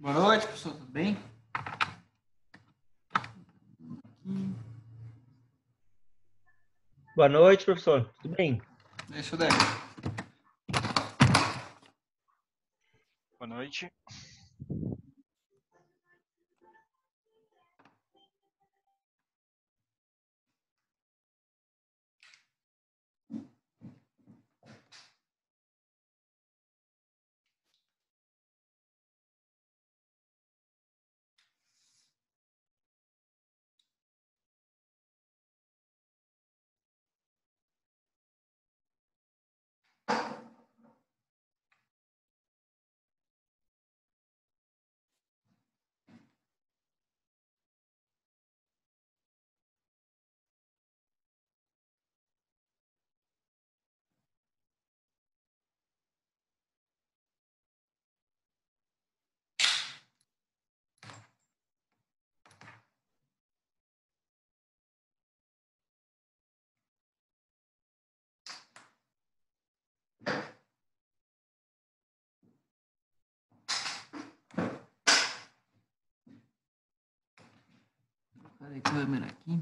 Boa noite, pessoal, tudo bem? Boa noite, professor. Tudo bem? Deixa eu dar. Boa noite. Cadê a câmera aqui?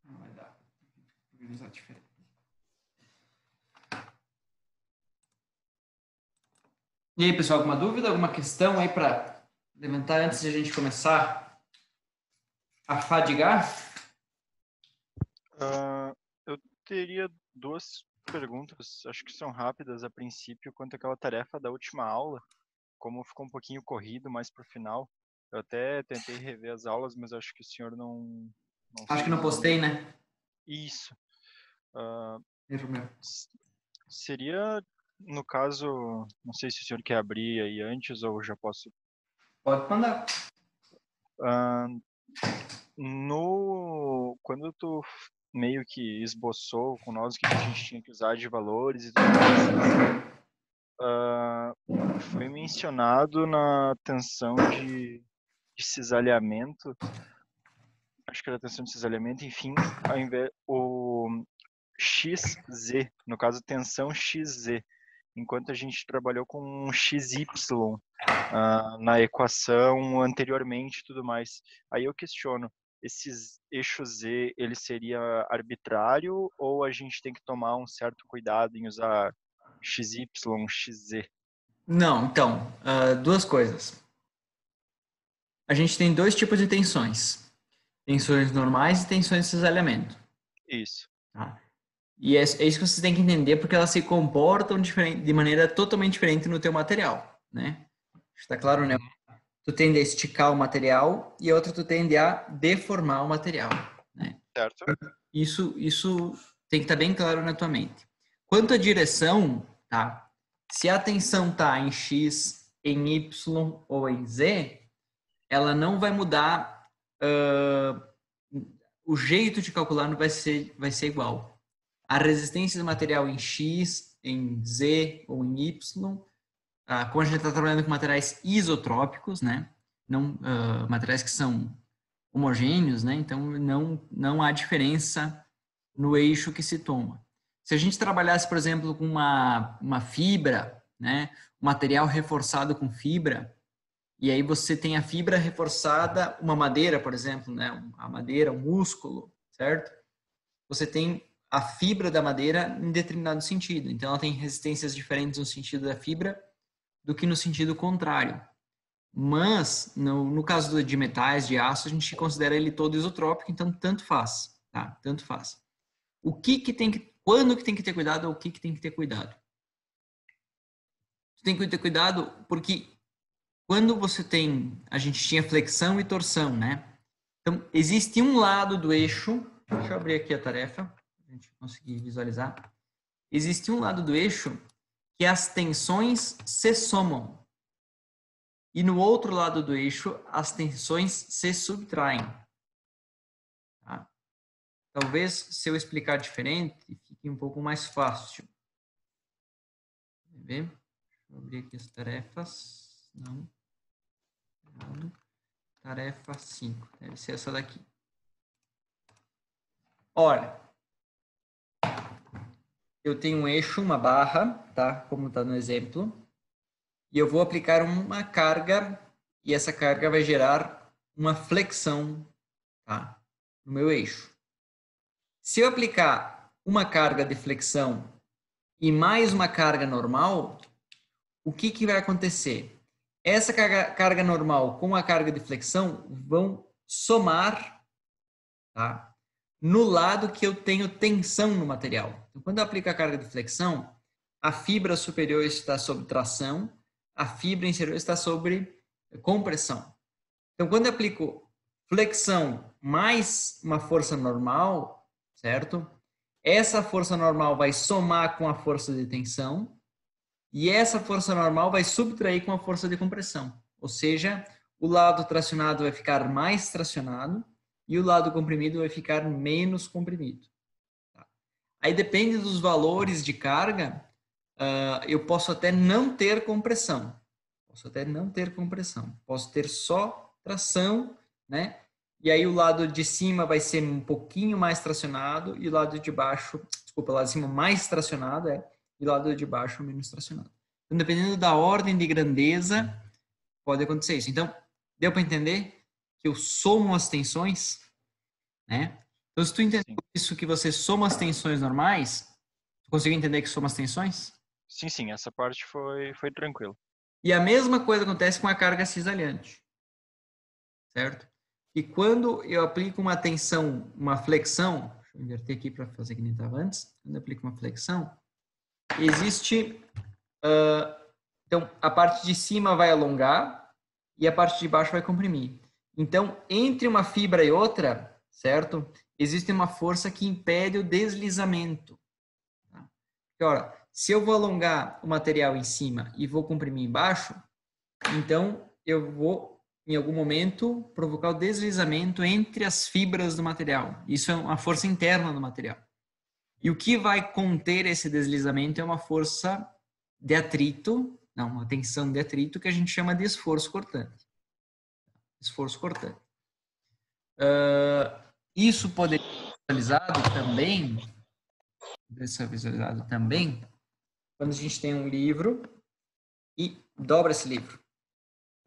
Não vai dar. Organizar diferente. E aí, pessoal, alguma dúvida, alguma questão aí para levantar antes de a gente começar a fadigar? Eu teria duas perguntas, acho que são rápidas a princípio, quanto àquela tarefa da última aula, como ficou um pouquinho corrido mais para o final. Eu até tentei rever as aulas, mas acho que o senhor não Acho que não postei, né? Isso. Erro meu. Seria, no caso, não sei se o senhor quer abrir aí antes ou já posso. Pode mandar. Quando tu meio que esboçou com nós o que a gente tinha que usar de valores e tudo mais, foi mencionado na tensão de cisalhamento, acho que era tensão de cisalhamento, enfim, ao invés o XZ, no caso tensão XZ, enquanto a gente trabalhou com XY na equação anteriormente e tudo mais. Aí eu questiono, esses eixos Z, ele seria arbitrário ou a gente tem que tomar um certo cuidado em usar XY, XZ? Não, então, duas coisas. A gente tem dois tipos de tensões. Tensões normais e tensões de cisalhamento. Isso. Tá? E é isso que você tem que entender, porque elas se comportam de maneira totalmente diferente no teu material, né? Está claro, né? Tu tende a esticar o material e a outra tu tende a deformar o material, né? Certo. Isso tem que estar bem claro na tua mente. Quanto à direção, tá? Se a tensão tá em X, em Y ou em Z, ela não vai mudar, o jeito de calcular não vai ser igual. A resistência do material em X, em Z ou em Y, como a gente está trabalhando com materiais isotrópicos, né? Não, materiais que são homogêneos, né? Então não há diferença no eixo que se toma. Se a gente trabalhasse, por exemplo, com uma fibra, né? Um material reforçado com fibra, e aí você tem a fibra reforçada, uma madeira, por exemplo, né? A madeira, o músculo, certo? Você tem a fibra da madeira em determinado sentido. Então, ela tem resistências diferentes no sentido da fibra do que no sentido contrário. Mas, no caso de metais, de aço, a gente considera ele todo isotrópico, então tanto faz, tá? Tanto faz. Quando que tem que ter cuidado ou o que tem que ter cuidado? Tem que ter cuidado porque quando a gente tinha flexão e torção, né? Então, existe um lado do eixo, deixa eu abrir aqui a tarefa, para a gente conseguir visualizar. Existe um lado do eixo que as tensões se somam. E no outro lado do eixo, as tensões se subtraem. Tá? Talvez, se eu explicar diferente, fique um pouco mais fácil. Quer ver? Deixa eu abrir aqui as tarefas. Não. Errado. Tarefa 5. Deve ser essa daqui. Olha, eu tenho um eixo, uma barra, tá? Como está no exemplo. E eu vou aplicar uma carga, e essa carga vai gerar uma flexão, tá? No meu eixo. Se eu aplicar uma carga de flexão e mais uma carga normal, o que vai acontecer? Essa carga normal com a carga de flexão vão somar, tá? No lado que eu tenho tensão no material. Então, quando eu aplico a carga de flexão, a fibra superior está sob tração, a fibra inferior está sob compressão. Então, quando eu aplico flexão mais uma força normal, certo? Essa força normal vai somar com a força de tensão e essa força normal vai subtrair com a força de compressão. Ou seja, o lado tracionado vai ficar mais tracionado e o lado comprimido vai ficar menos comprimido. Tá? Aí depende dos valores de carga, eu posso até não ter compressão. Posso ter só tração, né? E aí o lado de cima vai ser um pouquinho mais tracionado e o lado de baixo, desculpa, o lado de cima mais tracionado e o lado de baixo menos tracionado. Então, dependendo da ordem de grandeza, pode acontecer isso. Então, deu para entender que eu somo as tensões, né? Então, se tu entendeu isso, que você soma as tensões normais, tu conseguiu entender que soma as tensões? Sim, essa parte foi tranquilo. E a mesma coisa acontece com a carga cisalhante, certo? E quando eu aplico uma tensão, uma flexão, deixa eu inverter aqui para fazer que nem estava antes, quando eu aplico uma flexão, existe, então a parte de cima vai alongar e a parte de baixo vai comprimir. Então, entre uma fibra e outra, certo? Existe uma força que impede o deslizamento. Tá? Porque, ora, se eu vou alongar o material em cima e vou comprimir embaixo, então eu vou, em algum momento, provocar o deslizamento entre as fibras do material. Isso é uma força interna do material. E o que vai conter esse deslizamento é uma força de atrito, não, uma tensão de atrito que a gente chama de esforço cortante. Esforço cortante. Isso poderia ser visualizado também quando a gente tem um livro e dobra esse livro.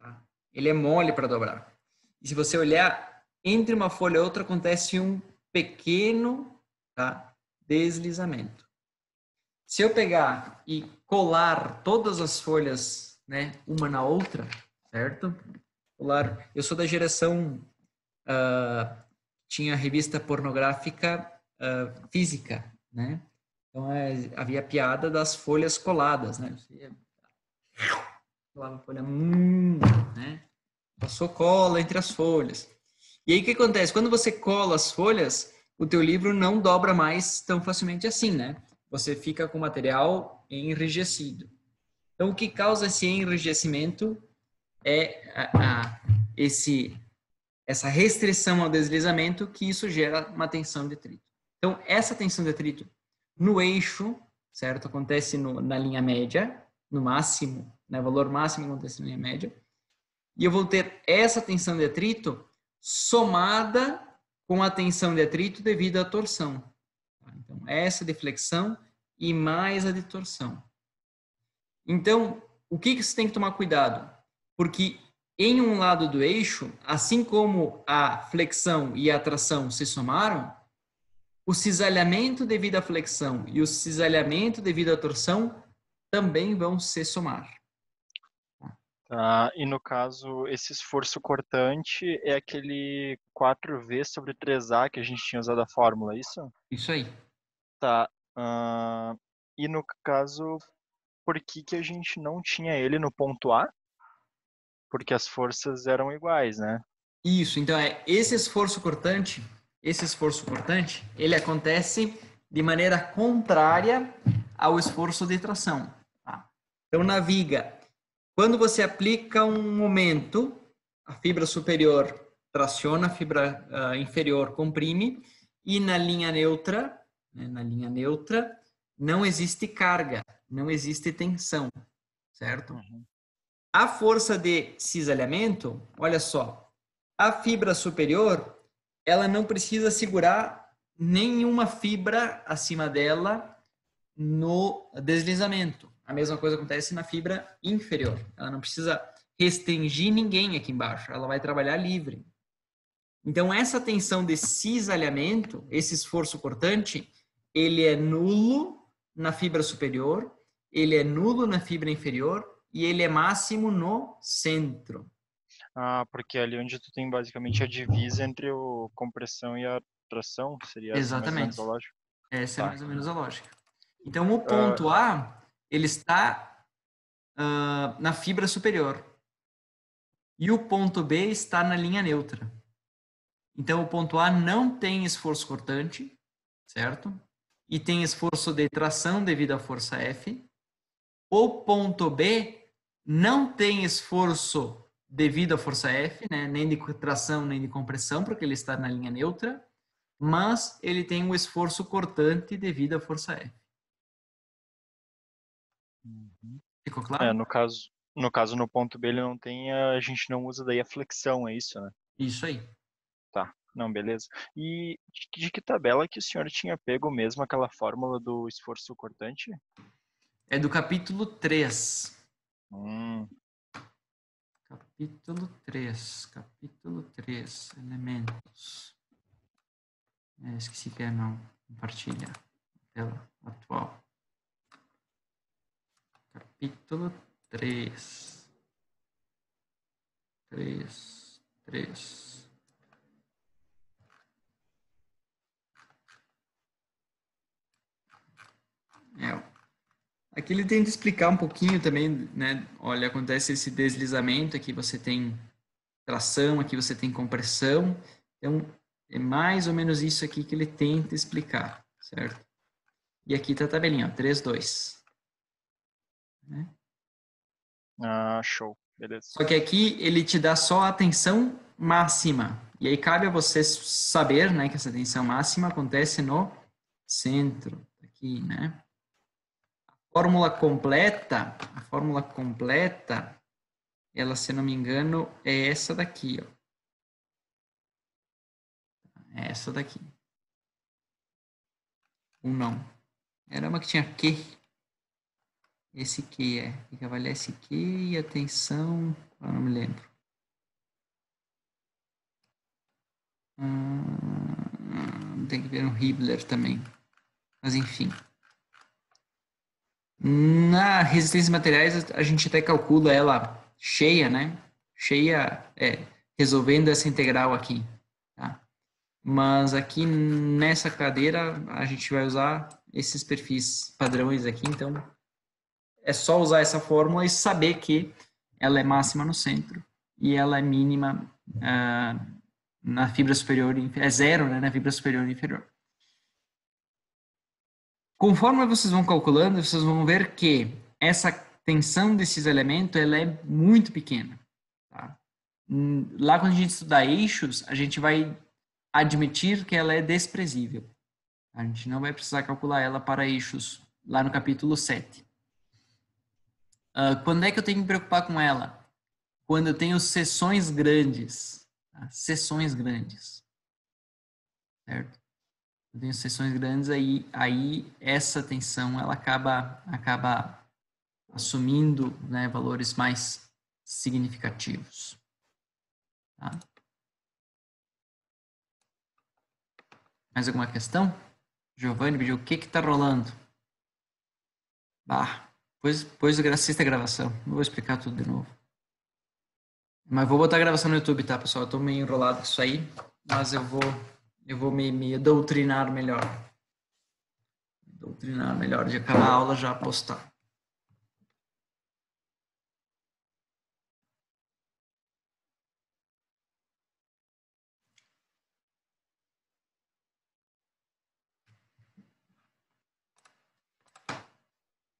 Tá? Ele é mole para dobrar. E se você olhar, entre uma folha e outra acontece um pequeno, tá, deslizamento. Se eu pegar e colar todas as folhas, né, uma na outra, certo? Colar. Eu sou da geração tinha revista pornográfica física, né? Então havia piada das folhas coladas, né? Colava a folha, né? Passou cola entre as folhas. E aí o que acontece? Quando você cola as folhas, o teu livro não dobra mais tão facilmente assim, né? Você fica com o material enrijecido. Então o que causa esse enrijecimento é essa restrição ao deslizamento, que isso gera uma tensão de atrito. Então, essa tensão de atrito no eixo, certo? Acontece na linha média, no máximo, né? O valor máximo acontece na linha média. E eu vou ter essa tensão de atrito somada com a tensão de atrito devido à torção. Então, essa de flexão e mais a de torção. Então, o que você tem que tomar cuidado? Porque em um lado do eixo, assim como a flexão e a tração se somaram, o cisalhamento devido à flexão e o cisalhamento devido à torção também vão se somar. Tá, e no caso, esse esforço cortante é aquele 4V sobre 3A que a gente tinha usado a fórmula, é isso? Isso aí. Tá. E no caso, por que a gente não tinha ele no ponto A? Porque as forças eram iguais, né? Isso, então esse esforço cortante, ele acontece de maneira contrária ao esforço de tração. Tá? Então, na viga, quando você aplica um momento, a fibra superior traciona, a fibra inferior comprime, E na linha neutra, né, não existe carga, não existe tensão, certo? A força de cisalhamento, olha só, a fibra superior, ela não precisa segurar nenhuma fibra acima dela no deslizamento. A mesma coisa acontece na fibra inferior. Ela não precisa restringir ninguém aqui embaixo, ela vai trabalhar livre. Então, essa tensão de cisalhamento, esse esforço cortante, ele é nulo na fibra superior, ele é nulo na fibra inferior e ele é máximo no centro. Ah, porque é ali onde tu tem basicamente a divisa entre o compressão e a tração, seria essa mais ou menos Exatamente. a lógica? Essa é Tá. mais ou menos a lógica. Então, o ponto A, ele está na fibra superior. E o ponto B está na linha neutra. Então, o ponto A não tem esforço cortante, certo? E tem esforço de tração devido à força F. O ponto B não tem esforço devido à força F, né? Nem de tração, nem de compressão, porque ele está na linha neutra, mas ele tem um esforço cortante devido à força F. Ficou claro? No caso, no ponto B, ele não tem, a gente não usa daí a flexão, é isso, né? Isso aí. Tá, não, beleza. E de que tabela que o senhor tinha pego mesmo aquela fórmula do esforço cortante? É do capítulo 3. Capítulo 3, elementos. Esqueci que é não, compartilha, tela atual. Capítulo 3. 3. Aqui ele tenta explicar um pouquinho também, né? Olha, acontece esse deslizamento, aqui você tem tração, aqui você tem compressão. Então, é mais ou menos isso aqui que ele tenta explicar, certo? E aqui está a tabelinha, 3,2. Né? Ah, show, beleza. Só que aqui ele te dá só a tensão máxima. E aí cabe a você saber, né, que essa tensão máxima acontece no centro, aqui, né? A fórmula completa, ela, se não me engano, é essa daqui, ó. É essa daqui. Ou não. Era uma que tinha Q. Esse Q tem que avaliar esse Q e a tensão, eu não me lembro. Tem que ver no Hibbeler também. Mas enfim. Na resistência de materiais, a gente até calcula ela cheia, né? Cheia, resolvendo essa integral aqui. Tá? Mas aqui nessa cadeira, a gente vai usar esses perfis padrões aqui. Então, é só usar essa fórmula e saber que ela é máxima no centro e ela é mínima na fibra superior, é zero, né, na fibra superior e inferior. Conforme vocês vão calculando, vocês vão ver que essa tensão desses elementos ela é muito pequena. Tá? Lá quando a gente estudar eixos, a gente vai admitir que ela é desprezível. A gente não vai precisar calcular ela para eixos lá no capítulo 7. Quando é que eu tenho que me preocupar com ela? Quando eu tenho seções grandes. Tá? Seções grandes. Certo? Eu tenho seções grandes, aí essa tensão ela acaba assumindo, né, valores mais significativos. Tá? Mais alguma questão? Giovanni pediu, o que está rolando? Depois assista a gravação. Não vou explicar tudo de novo. Mas vou botar a gravação no YouTube, tá, pessoal? Eu tô meio enrolado com isso aí, mas eu vou me doutrinar melhor. De acabar a aula já postar.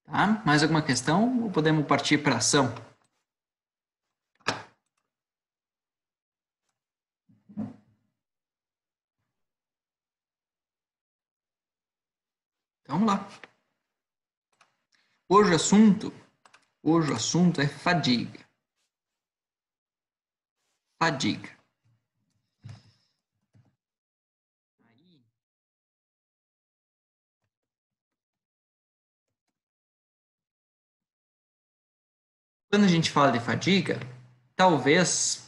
Tá? Mais alguma questão ou podemos partir para a ação? Então, vamos lá. Hoje o assunto é fadiga. Fadiga. Quando a gente fala de fadiga, talvez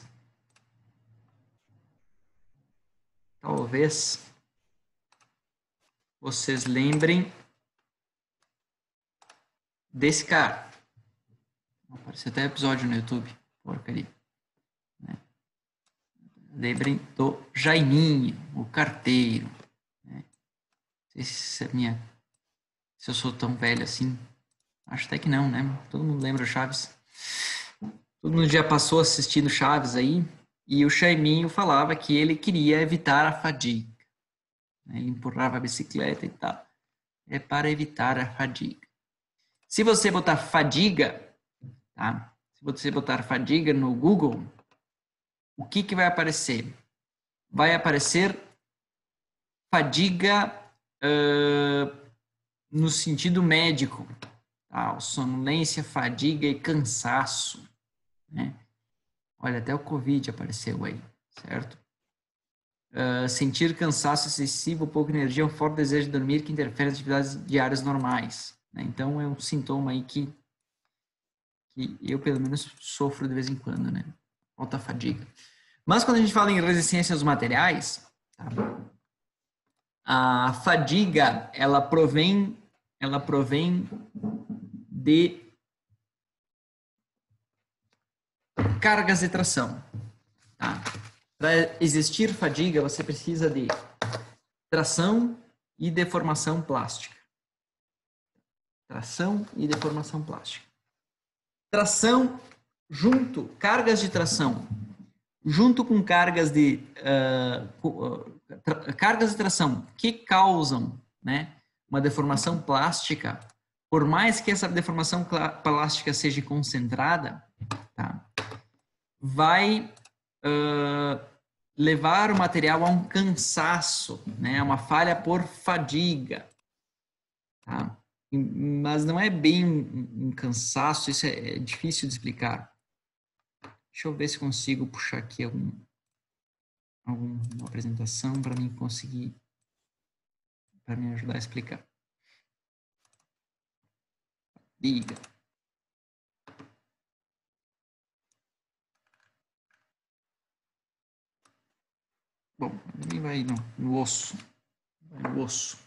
vocês lembrem desse cara. Apareceu até episódio no YouTube, porcaria. Né? Lembrem do Jaiminho, o carteiro. Né? Não sei se eu sou tão velho assim. Acho até que não, né? Todo mundo lembra o Chaves. Todo mundo já passou assistindo Chaves aí. E o Jaiminho falava que ele queria evitar a fadiga. Ele empurrava a bicicleta e tal. É para evitar a fadiga. Se você botar fadiga, tá? Se você botar fadiga no Google, o que vai aparecer? Vai aparecer fadiga no sentido médico. Tá? Sonolência, fadiga e cansaço. Né? Olha, até o Covid apareceu aí, certo? Sentir cansaço excessivo, pouca energia, um forte desejo de dormir que interfere nas atividades diárias normais. Né? Então, é um sintoma aí que eu, pelo menos, sofro de vez em quando, né? Alta fadiga. Mas, quando a gente fala em resistência aos materiais, tá? A fadiga, ela provém de cargas de tração. Tá? Para existir fadiga, você precisa de tração e deformação plástica. Tração e deformação plástica. Tração cargas de tração, junto com cargas de tração que causam, né, uma deformação plástica, por mais que essa deformação plástica seja concentrada, tá, vai levar o material a um cansaço, né, a uma falha por fadiga. Tá? Mas não é bem um cansaço, isso é difícil de explicar. Deixa eu ver se consigo puxar aqui alguma apresentação para mim conseguir, para me ajudar a explicar. Diga. Bom, ele vai no osso. Vai no osso.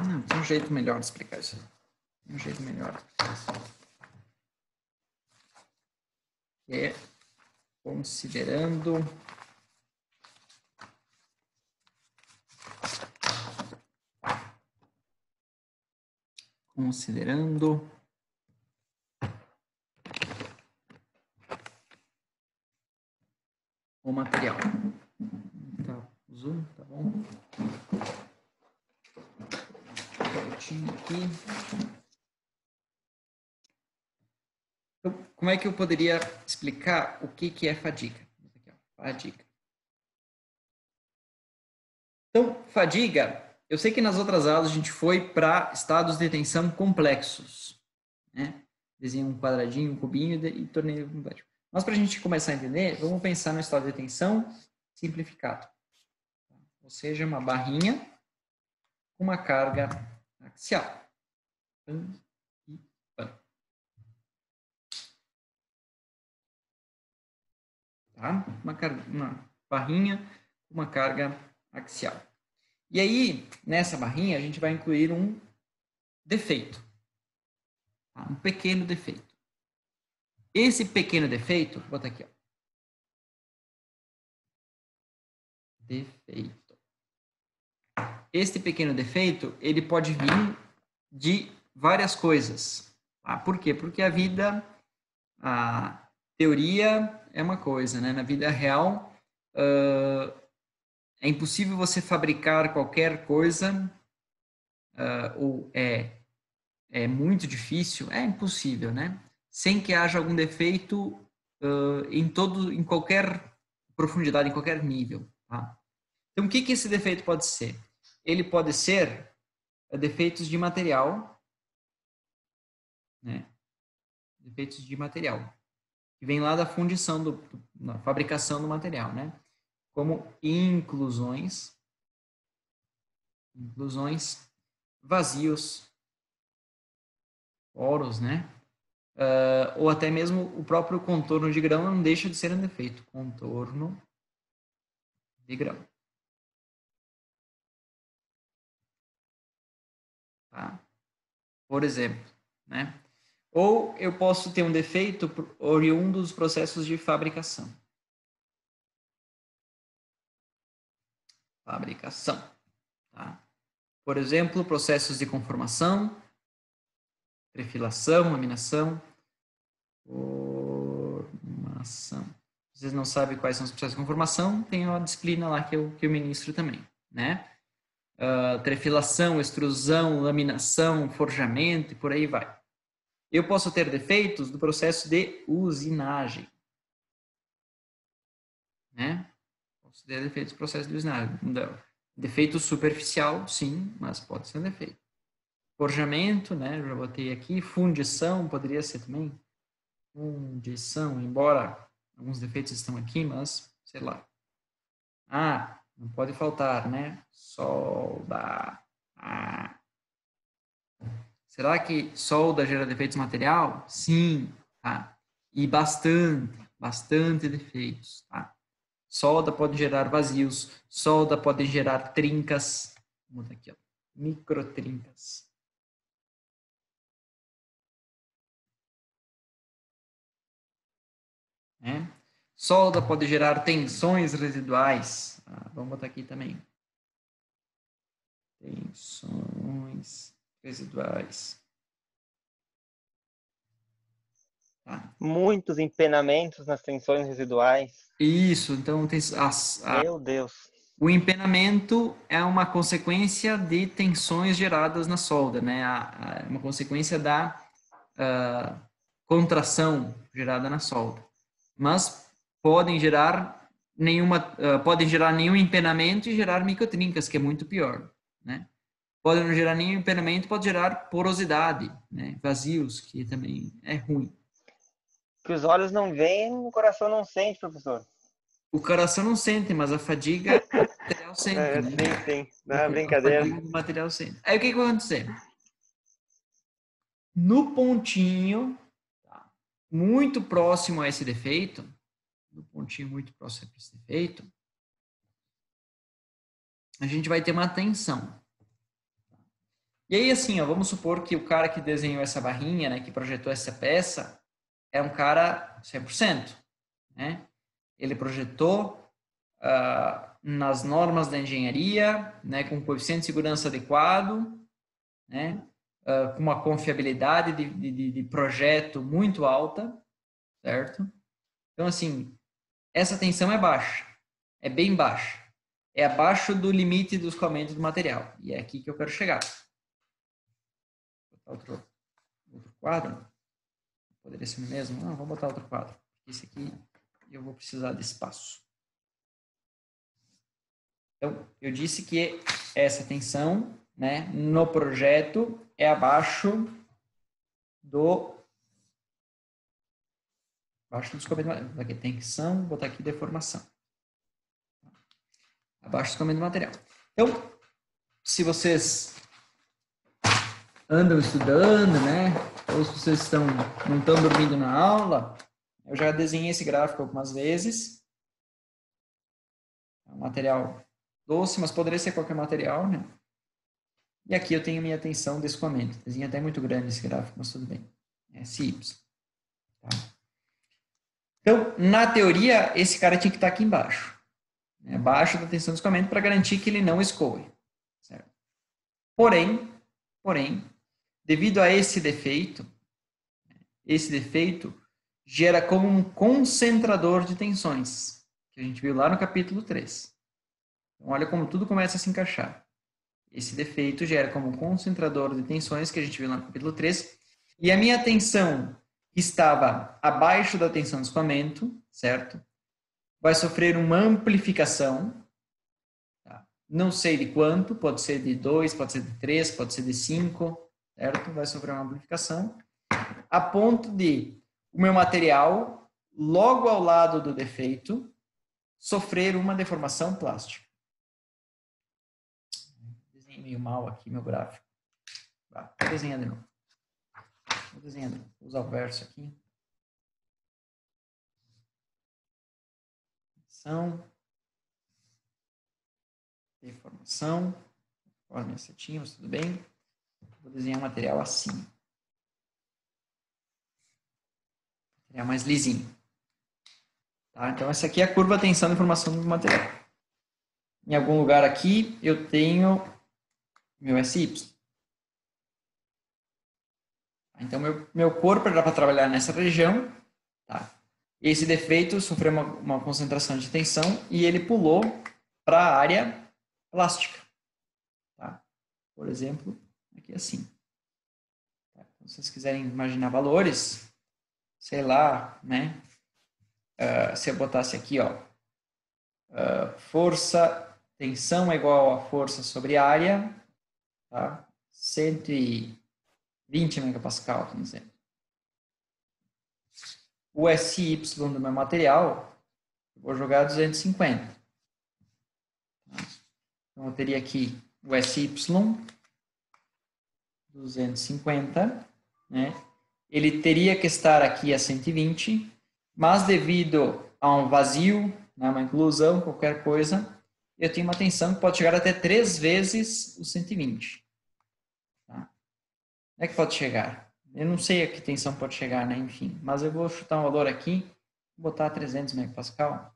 Não, tem um jeito melhor de explicar isso. Tem um jeito melhor de explicar isso. É considerando o material. Tá, zoom, tá bom? Aqui. Então, como é que eu poderia explicar o que é fadiga? Aqui, ó, fadiga. Então, fadiga, eu sei que nas outras aulas a gente foi para estados de tensão complexos, né? Desenhei um quadradinho, um cubinho e tornei complexo. Mas para a gente começar a entender, vamos pensar no estado de tensão simplificado. Ou seja, uma barrinha com uma carga axial. Tá? Uma barrinha com uma carga axial. E aí, nessa barrinha, a gente vai incluir um defeito. Tá? Um pequeno defeito. Esse pequeno defeito, vou botar aqui, ó. Defeito. Este pequeno defeito, ele pode vir de várias coisas. Tá? Por quê? Porque a teoria é uma coisa, né? Na vida real, é impossível você fabricar qualquer coisa, ou é muito difícil, é impossível, né? Sem que haja algum defeito em qualquer profundidade, em qualquer nível. Tá? Então, o que esse defeito pode ser? Ele pode ser defeitos de material, né? Defeitos de material, que vem lá da fundição, da fabricação do material, né? Como inclusões, vazios, poros, né? Ou até mesmo o próprio contorno de grão não deixa de ser um defeito. Contorno de grão. Tá? Por exemplo, né? Ou eu posso ter um defeito oriundo dos processos de fabricação. Tá? Por exemplo, processos de conformação, trefilação, laminação, formação. Vocês não sabem quais são os processos de conformação, tem uma disciplina lá que eu ministro também, né? Trefilação, extrusão, laminação, forjamento e por aí vai. Eu posso ter defeitos do processo de usinagem, né? Posso ter defeitos do processo de usinagem. Defeito superficial, sim, mas pode ser um defeito. Forjamento, né? Eu já botei aqui. Fundição, poderia ser também. Fundição, embora alguns defeitos estão aqui, mas, sei lá. Não pode faltar, né? Solda. Será que solda gera defeitos no material? Sim, tá? E bastante defeitos, tá? Solda pode gerar vazios, solda pode gerar trincas. Vamos botar aqui, ó. Microtrincas. Né? Solda pode gerar tensões residuais. Vamos botar aqui também. Tensões residuais. Tá? Muitos empenamentos nas tensões residuais. Isso, então tem Meu Deus. o empenamento é uma consequência de tensões geradas na solda, né? Uma consequência da contração gerada na solda. Mas podem gerar nenhum empenamento e gerar microtrincas, que é muito pior, né? Pode não gerar nenhum empenamento, pode gerar porosidade, né? Vazios, que também é ruim. Que os olhos não veem, o coração não sente, professor. O coração não sente, mas a fadiga do material sente, né? Sim. Não é brincadeira. A fadiga do material sente. Aí o que vai acontecer? No pontinho, tá, muito próximo a esse defeito, a gente vai ter uma tensão. E aí, assim, ó, vamos supor que o cara que desenhou essa barrinha, né, que projetou essa peça, é um cara 100%, né? Ele projetou nas normas da engenharia, né, com coeficiente de segurança adequado, né, com uma confiabilidade de projeto muito alta, certo? Então, assim, essa tensão é baixa, é bem baixa, é abaixo do limite do escoamento do material. E é aqui que eu quero chegar. Vou botar outro quadro. Poderia ser o mesmo? Não, vamos botar outro quadro. Esse aqui eu vou precisar de espaço. Então, eu disse que essa tensão, né, no projeto é abaixo do escoamento. Aqui tensão, vou botar aqui deformação. Abaixo do escoamento do material. Então, se vocês andam estudando, né, ou se vocês não estão dormindo na aula, eu já desenhei esse gráfico algumas vezes. É um material doce, mas poderia ser qualquer material, né? E aqui eu tenho minha tensão de escoamento. Desenho até muito grande esse gráfico, mas tudo bem. SY. Tá? Então, na teoria, esse cara tinha que estar aqui embaixo. Né? Abaixo da tensão de escoamento para garantir que ele não escoe. Certo? Porém, devido a esse defeito gera como um concentrador de tensões, que a gente viu lá no capítulo 3. Então, olha como tudo começa a se encaixar. Esse defeito gera como um concentrador de tensões, que a gente viu lá no capítulo 3. E a minha tensão, que estava abaixo da tensão de escoamento, certo? Vai sofrer uma amplificação. Tá? não sei de quanto, pode ser de 2, pode ser de 3, pode ser de 5, certo? Vai sofrer uma amplificação, a ponto de o meu material, logo ao lado do defeito, sofrer uma deformação plástica. Desenhei meio mal aqui meu gráfico. Vou desenhar de novo. Vou usar o verso aqui. Deformação. Olha minha setinha, mas tudo bem. Vou desenhar um material assim. Material mais lisinho. Tá? Então, essa aqui é a curva tensão de formação do material. Em algum lugar aqui, eu tenho meu SY. Então, meu corpo era para trabalhar nessa região. Tá? Esse defeito sofreu uma concentração de tensão e ele pulou para a área plástica. Tá? Por exemplo, aqui assim. Tá? Então, se vocês quiserem imaginar valores, sei lá, né? Se eu botasse aqui, ó, força, tensão é igual a força sobre área, tá? 120 megapascal, por exemplo. O SY do meu material, eu vou jogar 250. Então, eu teria aqui o SY, 250, né? Ele teria que estar aqui a 120, mas devido a um vazio, né, uma inclusão, qualquer coisa, eu tenho uma tensão que pode chegar até 3 vezes o 120. Tá? Como é que pode chegar? Eu não sei a que tensão pode chegar, né? Enfim, mas eu vou chutar um valor aqui, vou botar 300 megapascal.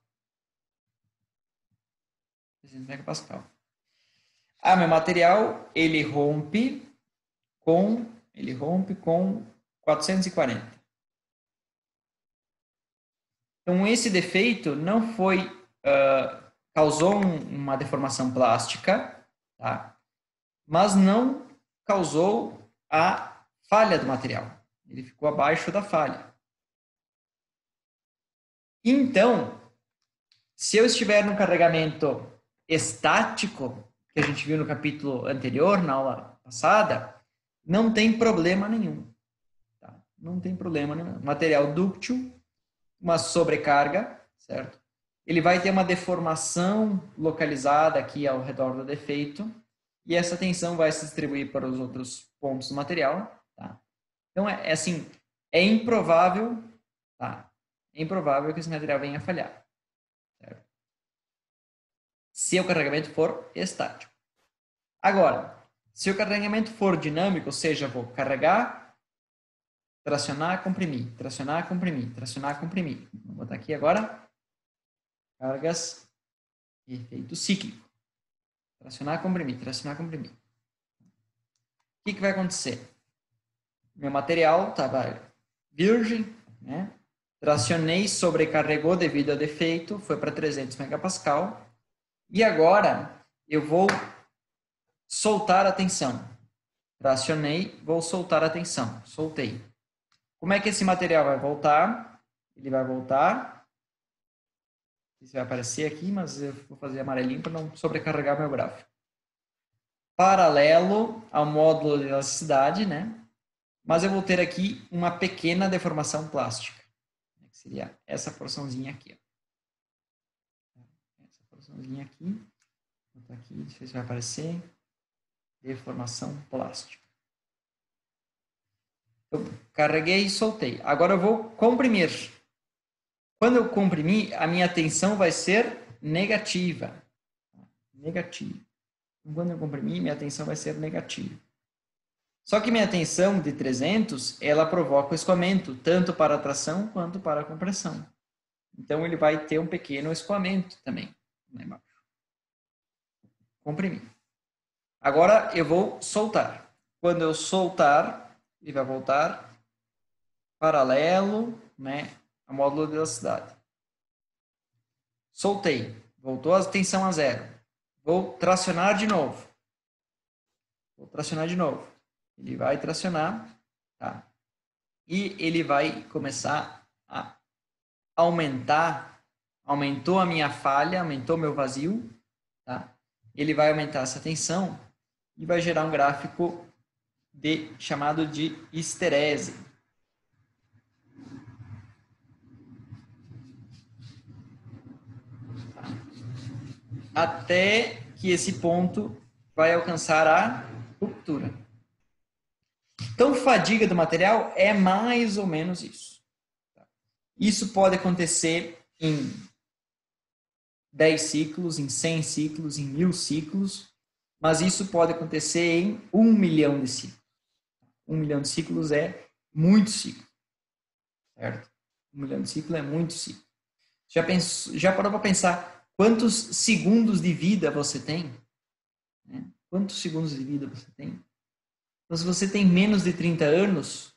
300 megapascal. Meu material, ele rompe com 440. Então, esse defeito não foi, causou uma deformação plástica, tá? Mas não causou a falha do material. Ele ficou abaixo da falha. Então, se eu estiver no carregamento estático, que a gente viu no capítulo anterior, na aula passada, não tem problema nenhum. Tá? Não tem problema nenhum. Material dúctil, uma sobrecarga, certo? Ele vai ter uma deformação localizada aqui ao redor do defeito e essa tensão vai se distribuir para os outros pontos do material, tá? Então, assim, é improvável, tá? É improvável que esse material venha a falhar, certo? Se o carregamento for estático. Agora, se o carregamento for dinâmico, ou seja, vou carregar, tracionar, comprimir, tracionar, comprimir, tracionar, comprimir. Vou botar aqui agora cargas efeito cíclico. Tracionar, comprimir, tracionar, comprimir. O que vai acontecer? Meu material estava virgem, né? Tracionei, sobrecarregou devido ao defeito, foi para 300 megapascal. E agora eu vou soltar a tensão. Tracionei, vou soltar a tensão. Soltei. Como é que esse material vai voltar? Ele vai voltar. Isso vai aparecer aqui, mas eu vou fazer amarelinho para não sobrecarregar meu gráfico. Paralelo ao módulo de elasticidade, né? Mas eu vou ter aqui uma pequena deformação plástica. Que seria essa porçãozinha aqui. Ó. Essa porçãozinha aqui. Vou botar aqui, não sei se vai aparecer. Deformação plástica. Eu carreguei e soltei. Agora eu vou comprimir. Quando eu comprimir, a minha tensão vai ser negativa. Negativa. Quando eu comprimir, minha tensão vai ser negativa. Só que minha tensão de 300, ela provoca o escoamento, tanto para a tração quanto para a compressão. Então, ele vai ter um pequeno escoamento também, lá embaixo. Comprimir. Agora, eu vou soltar. Quando eu soltar, ele vai voltar paralelo, né, a módulo de elasticidade. Soltei. Voltou a tensão a zero. Vou tracionar de novo. Vou tracionar de novo. Ele vai tracionar, tá? E ele vai começar a aumentar. Aumentou a minha falha, aumentou meu vazio, tá? ele vai aumentar essa tensão e vai gerar um gráfico chamado de histerese. Até que esse ponto vai alcançar a ruptura. Então, fadiga do material é mais ou menos isso. Isso pode acontecer em 10 ciclos, em 100 ciclos, em 1000 ciclos, mas isso pode acontecer em 1 milhão de ciclos. 1 milhão de ciclos é muito ciclo, certo? 1 milhão de ciclos é muito ciclo. Já parou para pensar quantos segundos de vida você tem? Quantos segundos de vida você tem? Então, se você tem menos de 30 anos,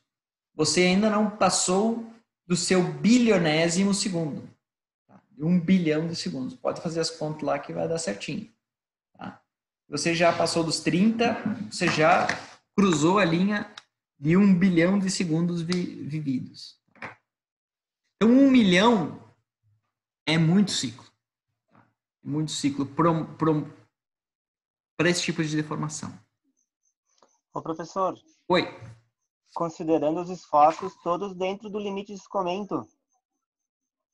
você ainda não passou do seu bilionésimo segundo. Tá? De 1 bilhão de segundos. Pode fazer as contas lá que vai dar certinho. Tá? Você já passou dos 30, você já cruzou a linha de 1 bilhão de segundos vividos. Então, 1 milhão é muito ciclo. É muito ciclo para esse tipo de deformação. Ô, professor. Oi. Considerando os esforços todos dentro do limite de escoamento.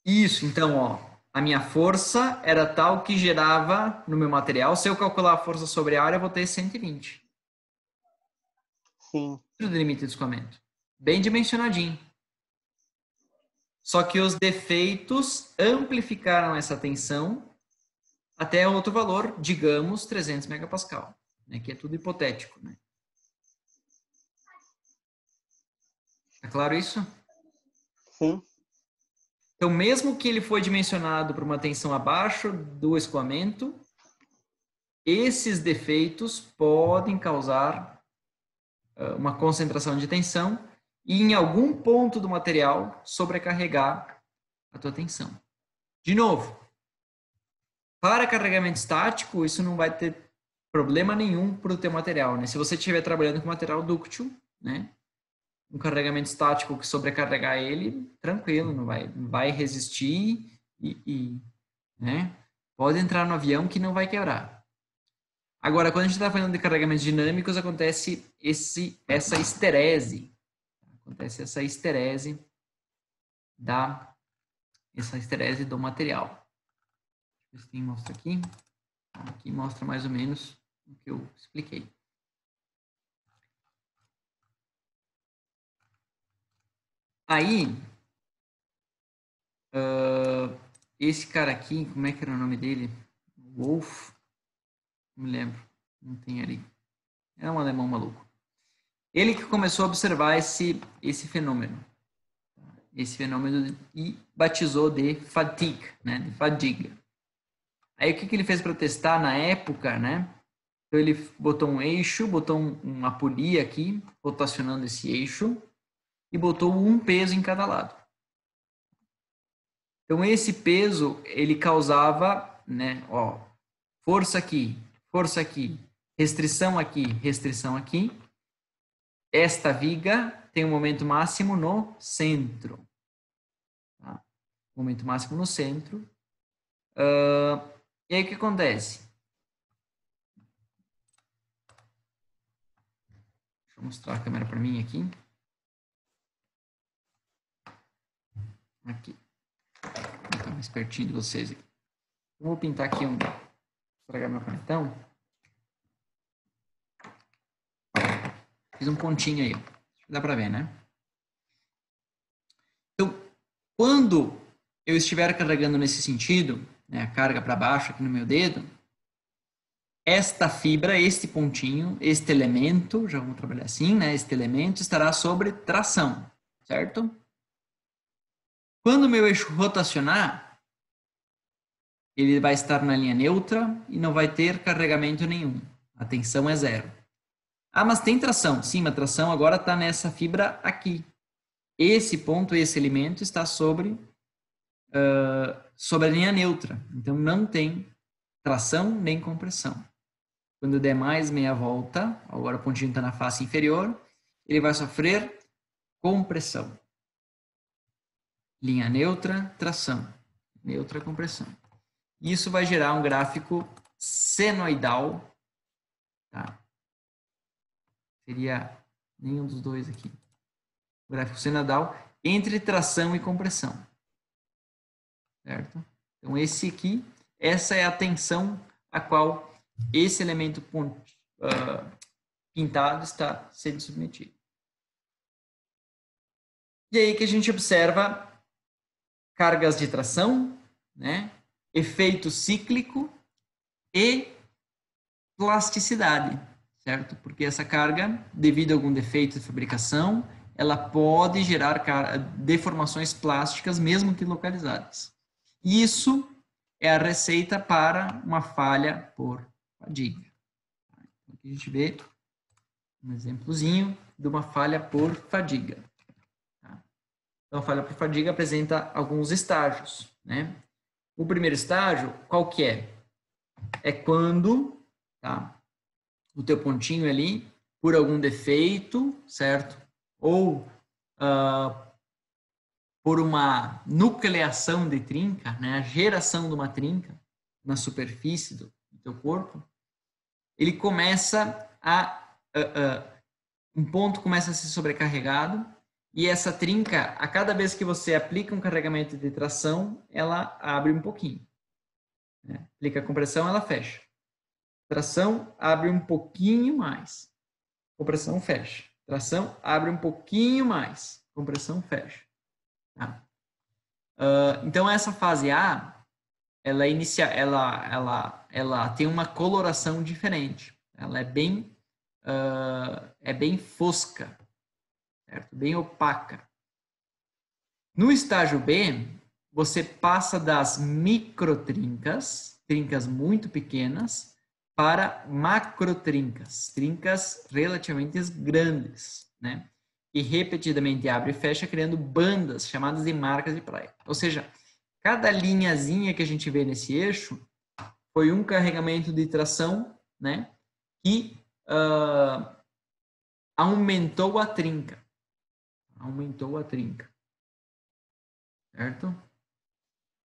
Isso, então, ó, a minha força era tal que gerava no meu material. Se eu calcular a força sobre a área, eu vou ter 120. Sim. Dentro do limite de escoamento. Bem dimensionadinho. Só que os defeitos amplificaram essa tensão até outro valor, digamos 300 megapascal, né, que é tudo hipotético, né? Tá claro isso? Sim. Então, mesmo que ele foi dimensionado para uma tensão abaixo do escoamento, esses defeitos podem causar uma concentração de tensão e, em algum ponto do material, sobrecarregar a tua tensão. De novo, para carregamento estático, isso não vai ter problema nenhum para o teu material, né? Se você estiver trabalhando com material dúctil, né? Um carregamento estático que sobrecarregar ele, tranquilo, não vai resistir né? Pode entrar no avião que não vai quebrar. Agora, quando a gente está falando de carregamentos dinâmicos, acontece essa histerese. Acontece essa histerese do material. Deixa eu ver se mostra aqui. Aqui mostra mais ou menos o que eu expliquei. Aí, esse cara aqui, como é que era o nome dele? Wolf? Não me lembro. Não tem ali. É um alemão maluco. Ele que começou a observar esse fenômeno. Esse fenômeno e batizou de fatigue, né? De fadiga. Aí o que ele fez para testar na época, né? Então ele botou um eixo, botou uma polia aqui, rotacionando esse eixo, e botou um peso em cada lado. Então esse peso, ele causava, né, ó, força aqui, restrição aqui. Esta viga tem um momento máximo no centro. Tá? Momento máximo no centro. E aí o que acontece? Deixa eu mostrar a câmera para mim aqui. Aqui. Vou ficar mais pertinho de vocês aqui. Eu vou pintar aqui estragar meu canetão. Fiz um pontinho aí. Dá para ver, né? Então, quando eu estiver carregando nesse sentido, né, a carga para baixo aqui no meu dedo, esta fibra, este pontinho, este elemento, já vamos trabalhar assim, né? Este elemento estará sobre tração, certo? Quando o meu eixo rotacionar, ele vai estar na linha neutra e não vai ter carregamento nenhum. A tensão é zero. Ah, mas tem tração. Sim, a tração agora está nessa fibra aqui. Esse ponto, esse elemento está sobre a linha neutra. Então, não tem tração nem compressão. Quando der mais meia volta, agora o pontinho está na face inferior, ele vai sofrer compressão. Linha neutra, tração. Neutra, compressão. Isso vai gerar um gráfico senoidal, tá? Seria nenhum dos dois aqui. O gráfico senoidal entre tração e compressão, certo? Então, esse aqui, essa é a tensão a qual esse elemento pintado está sendo submetido. E aí que a gente observa cargas de tração, né? Efeito cíclico e plasticidade, certo? Porque essa carga, devido a algum defeito de fabricação, ela pode gerar deformações plásticas, mesmo que localizadas. Isso é a receita para uma falha por fadiga. Aqui a gente vê um exemplozinho de uma falha por fadiga. Então, a falha por fadiga apresenta alguns estágios, né? O primeiro estágio, qual que é? É quando, tá, o teu pontinho ali, por algum defeito, certo? Ou por uma nucleação de trinca, né? A geração de uma trinca na superfície do teu corpo, ele começa um ponto começa a ser sobrecarregado. E essa trinca, a cada vez que você aplica um carregamento de tração, ela abre um pouquinho. Né? Aplica a compressão, ela fecha. Tração, abre um pouquinho mais. Compressão, fecha. Tração, abre um pouquinho mais. Compressão, fecha. Tá? Então, essa fase A, ela tem uma coloração diferente. Ela é bem fosca. Certo? Bem opaca. No estágio B, você passa das microtrincas, trincas muito pequenas, para macrotrincas, trincas relativamente grandes, né? E repetidamente abre e fecha, criando bandas chamadas de marcas de praia. Ou seja, cada linhazinha que a gente vê nesse eixo foi um carregamento de tração, né? Que aumentou a trinca. Aumentou a trinca, certo?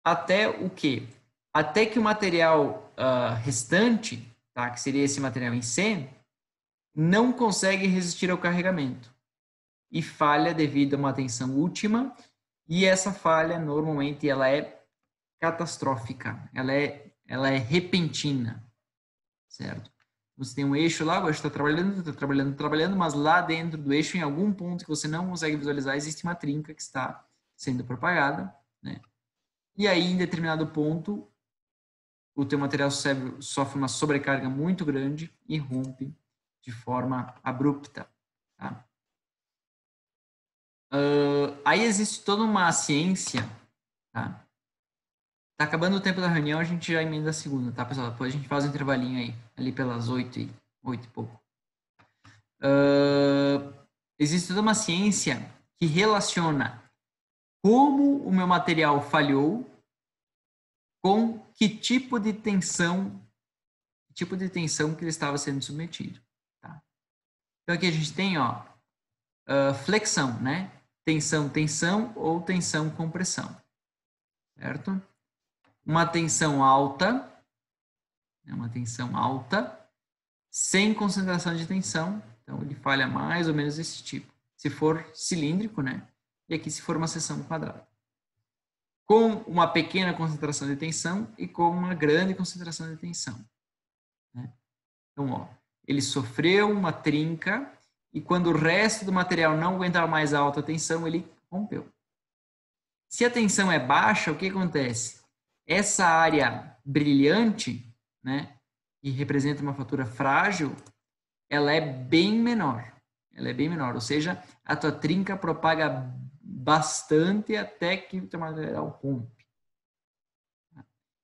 Até o quê? Até que o material restante, tá, que seria esse material em C, não consegue resistir ao carregamento e falha devido a uma tensão última, e essa falha normalmente ela é catastrófica, ela é repentina, certo? Você tem um eixo lá, o eixo está trabalhando, mas lá dentro do eixo, em algum ponto que você não consegue visualizar, existe uma trinca que está sendo propagada, né? E aí, em determinado ponto, o teu material sofre uma sobrecarga muito grande e rompe de forma abrupta. Tá? Aí existe toda uma ciência, tá? Tá acabando o tempo da reunião, a gente já emenda a segunda, tá, pessoal? Depois a gente faz um intervalinho aí, ali pelas 8 e pouco. Existe toda uma ciência que relaciona como o meu material falhou com que tipo de tensão que ele estava sendo submetido. Tá? Então aqui a gente tem, ó, flexão, né? Tensão, tensão ou tensão, compressão. Certo? Uma tensão alta, sem concentração de tensão, então ele falha mais ou menos desse tipo. Se for cilíndrico, né? E aqui se for uma seção quadrada. Com uma pequena concentração de tensão e com uma grande concentração de tensão. Né? Então, ó, ele sofreu uma trinca e quando o resto do material não aguentava mais a alta tensão, ele rompeu. Se a tensão é baixa, o que acontece? Essa área brilhante, né, que representa uma fratura frágil, ela é bem menor. Ou seja, a tua trinca propaga bastante até que o teu material rompe.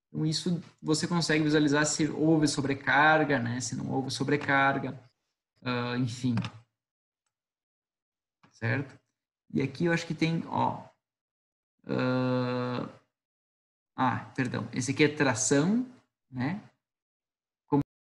Então, isso você consegue visualizar se houve sobrecarga, né, se não houve sobrecarga, enfim. Certo? E aqui eu acho que tem, ó, perdão, esse aqui é tração, né?